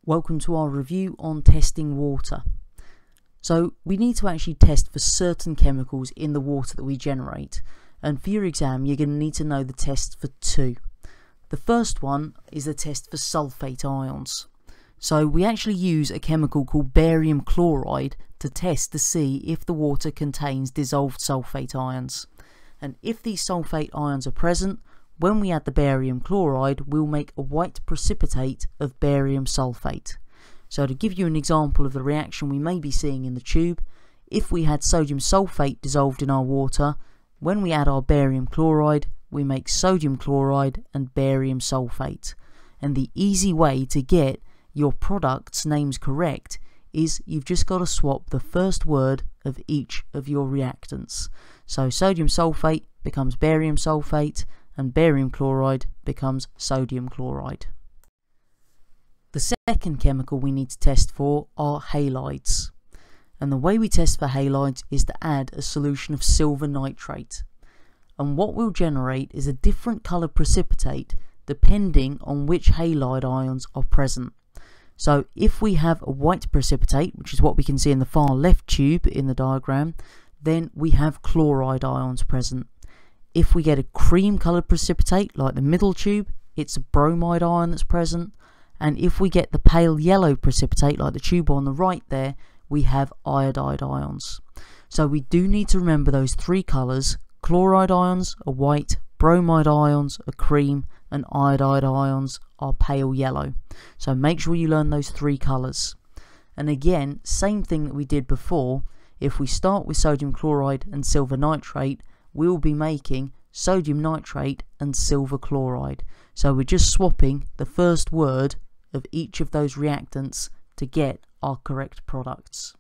Welcome to our review on testing water. So we need to actually test for certain chemicals in the water that we generate, and for your exam you're going to need to know the test for two. The first one is the test for sulfate ions. So we actually use a chemical called barium chloride to test to see if the water contains dissolved sulfate ions, and if these sulfate ions are present, when we add the barium chloride, we'll make a white precipitate of barium sulfate. So to give you an example of the reaction we may be seeing in the tube, if we had sodium sulfate dissolved in our water, when we add our barium chloride, we make sodium chloride and barium sulfate. And the easy way to get your product's names correct is you've just got to swap the first word of each of your reactants. So sodium sulfate becomes barium sulfate, and barium chloride becomes sodium chloride. The second chemical we need to test for are halides, and the way we test for halides is to add a solution of silver nitrate, and what we'll generate is a different colour precipitate depending on which halide ions are present. So if we have a white precipitate, which is what we can see in the far left tube in the diagram, then we have chloride ions present. If we get a cream coloured precipitate like the middle tube, it's a bromide ion that's present, and if we get the pale yellow precipitate like the tube on the right there, we have iodide ions. So we do need to remember those three colours: chloride ions are white, bromide ions are cream, and iodide ions are pale yellow. So make sure you learn those three colours. And again, same thing that we did before, if we start with sodium chloride and silver nitrate, we'll be making sodium nitrate and silver chloride. So we're just swapping the first word of each of those reactants to get our correct products.